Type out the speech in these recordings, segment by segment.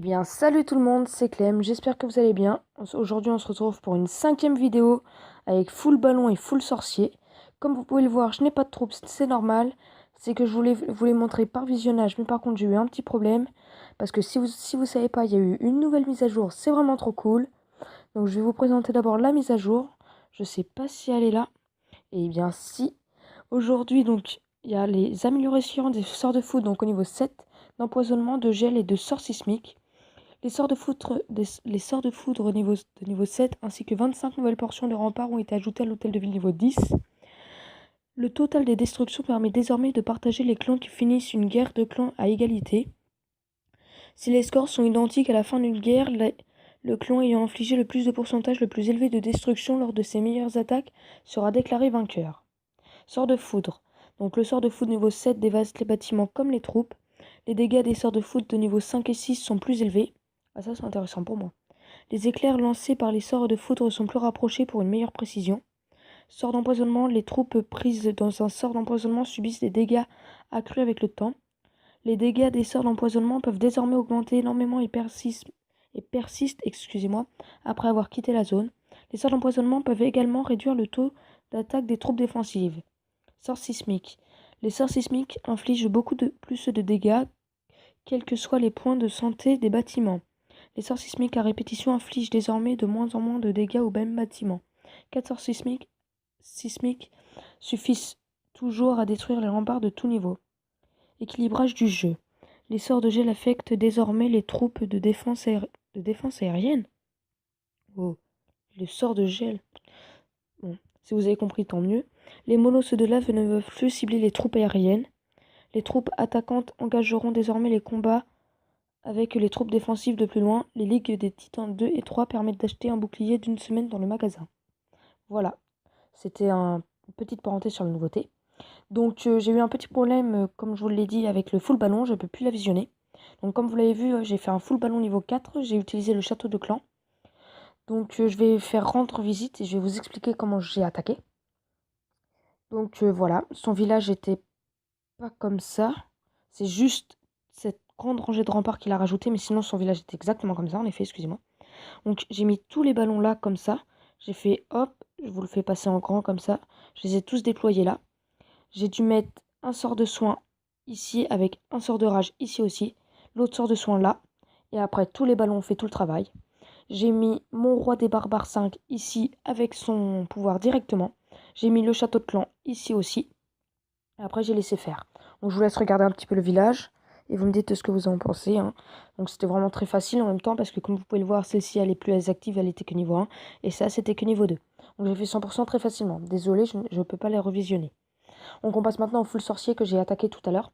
Eh bien, salut tout le monde, c'est Clem, j'espère que vous allez bien. Aujourd'hui, on se retrouve pour une 5e vidéo avec full ballon et full sorcier. Comme vous pouvez le voir, je n'ai pas de troupes, c'est normal. C'est que je voulais vous les montrer par visionnage, mais par contre, j'ai eu un petit problème. Parce que si vous savez pas, il y a eu une nouvelle mise à jour, c'est vraiment trop cool. Donc, je vais vous présenter d'abord la mise à jour. Je sais pas si elle est là. Eh bien, si. Aujourd'hui, donc, il y a les améliorations des sorts de foudre, donc au niveau 7, d'empoisonnement, de gel et de sort sismique. Les sorts de foudre au niveau 7 ainsi que 25 nouvelles portions de remparts ont été ajoutées à l'hôtel de ville niveau 10. Le total des destructions permet désormais de partager les clans qui finissent une guerre de clans à égalité. Si les scores sont identiques à la fin d'une guerre, le clan ayant infligé le plus de pourcentage le plus élevé de destruction lors de ses meilleures attaques sera déclaré vainqueur. Sort de foudre. Donc le sort de foudre niveau 7 dévaste les bâtiments comme les troupes. Les dégâts des sorts de foudre de niveau 5 et 6 sont plus élevés. Ah, ça c'est intéressant pour moi. Les éclairs lancés par les sorts de foudre sont plus rapprochés pour une meilleure précision. Sort d'empoisonnement, les troupes prises dans un sort d'empoisonnement subissent des dégâts accrus avec le temps. Les dégâts des sorts d'empoisonnement peuvent désormais augmenter énormément et persistent, après avoir quitté la zone. Les sorts d'empoisonnement peuvent également réduire le taux d'attaque des troupes défensives. Sorts sismiques. Les sorts sismiques infligent beaucoup plus de dégâts, quels que soient les points de santé des bâtiments. Les sorts sismiques à répétition infligent désormais de moins en moins de dégâts au même bâtiment. 4 sorts sismiques suffisent toujours à détruire les remparts de tout niveau. Équilibrage du jeu. Les sorts de gel affectent désormais les troupes de défense aérienne. Oh, les sorts de gel. Bon, si vous avez compris, tant mieux. Les molosses de lave ne peuvent plus cibler les troupes aériennes. Les troupes attaquantes engageront désormais les combats avec les troupes défensives de plus loin. Les ligues des titans 2 et 3 permettent d'acheter un bouclier d'une semaine dans le magasin. Voilà, c'était une petite parenthèse sur la nouveauté. Donc j'ai eu un petit problème, comme je vous l'ai dit, avec le full ballon, je ne peux plus la visionner. Donc comme vous l'avez vu, j'ai fait un full ballon niveau 4, j'ai utilisé le château de clan. Donc je vais faire rendre visite et je vais vous expliquer comment j'ai attaqué. Donc voilà, son village était pas comme ça. C'est juste cette grande rangée de remparts qu'il a rajouté, mais sinon son village était exactement comme ça, en effet, excusez-moi. Donc j'ai mis tous les ballons là comme ça. J'ai fait hop, je vous le fais passer en grand comme ça. Je les ai tous déployés là. J'ai dû mettre un sort de soin ici avec un sort de rage ici aussi. L'autre sort de soin là. Et après tous les ballons ont fait tout le travail. J'ai mis mon roi des barbares 5 ici avec son pouvoir directement. J'ai mis le château de clan ici aussi. Et après j'ai laissé faire. Donc je vous laisse regarder un petit peu le village. Et vous me dites ce que vous en pensez. Hein. Donc c'était vraiment très facile en même temps. Parce que comme vous pouvez le voir, celle-ci elle est plus active. Elle était que niveau 1. Et ça c'était que niveau 2. Donc j'ai fait 100% très facilement. Désolé, je ne peux pas les revisionner. Donc on passe maintenant au full sorcier que j'ai attaqué tout à l'heure.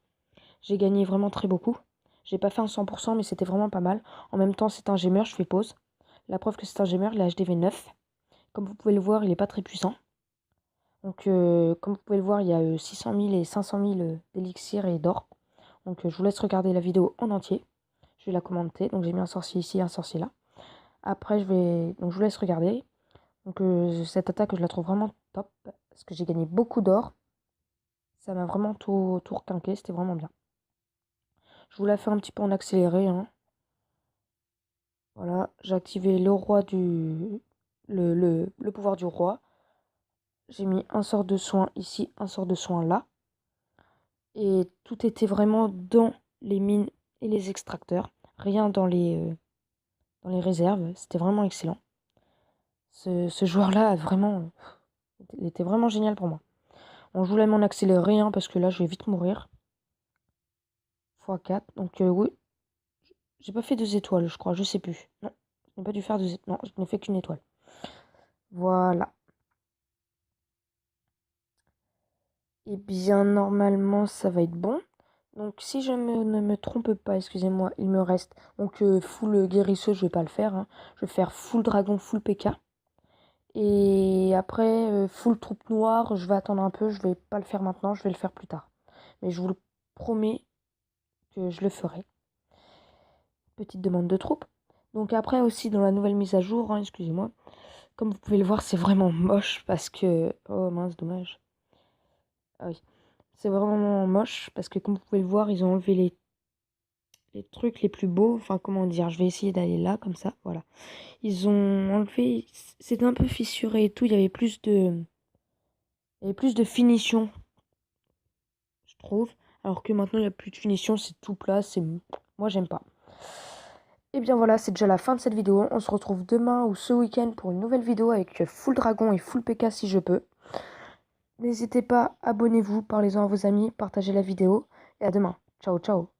J'ai gagné vraiment très beaucoup. J'ai pas fait un 100% mais c'était vraiment pas mal. En même temps c'est un gemmer, je fais pause. La preuve que c'est un gemmer, il est HDV 9. Comme vous pouvez le voir, il n'est pas très puissant. Donc comme vous pouvez le voir, il y a 600 000 et 500 000 d'élixir et d'or. Donc je vous laisse regarder la vidéo en entier. Je vais la commenter. Donc j'ai mis un sorcier ici, un sorcier là. Après donc je vous laisse regarder. Donc cette attaque, je la trouve vraiment top. Parce que j'ai gagné beaucoup d'or. Ça m'a vraiment tout requinqué, c'était vraiment bien. Je vous la fais un petit peu en accéléré. Hein. Voilà, j'ai activé le roi le pouvoir du roi. J'ai mis un sort de soin ici, un sort de soin là. Et tout était vraiment dans les mines et les extracteurs. Rien dans les réserves. C'était vraiment excellent. Ce joueur-là il était vraiment génial pour moi. On joue la en accéléré hein, parce que là je vais vite mourir. x4. Donc oui, j'ai pas fait 2 étoiles je crois, je sais plus. Non, je n'ai pas dû faire 2 étoiles. Non, je n'ai fait qu'une étoile. Voilà. Et bien normalement ça va être bon. Donc si je ne me trompe pas, excusez-moi, il me reste donc full guérisseux, je vais pas le faire. Hein. Je vais faire full dragon, full PK. Et après full troupe noire, je vais attendre un peu, je vais pas le faire maintenant, je vais le faire plus tard. Mais je vous le promets que je le ferai. Petite demande de troupe. Donc après aussi dans la nouvelle mise à jour, hein, excusez-moi, comme vous pouvez le voir, c'est vraiment moche parce que... Oh mince, dommage. Ah oui. C'est vraiment moche parce que comme vous pouvez le voir, ils ont enlevé les trucs les plus beaux. Enfin, comment dire, je vais essayer d'aller là, comme ça, voilà. Ils ont enlevé, c'était un peu fissuré et tout, il y avait plus de finition, je trouve. Alors que maintenant, il n'y a plus de finition, c'est tout plat, c'est mou. Moi, j'aime pas. Et bien voilà, c'est déjà la fin de cette vidéo. On se retrouve demain ou ce week-end pour une nouvelle vidéo avec full dragon et full PK si je peux. N'hésitez pas, abonnez-vous, parlez-en à vos amis, partagez la vidéo et à demain. Ciao, ciao.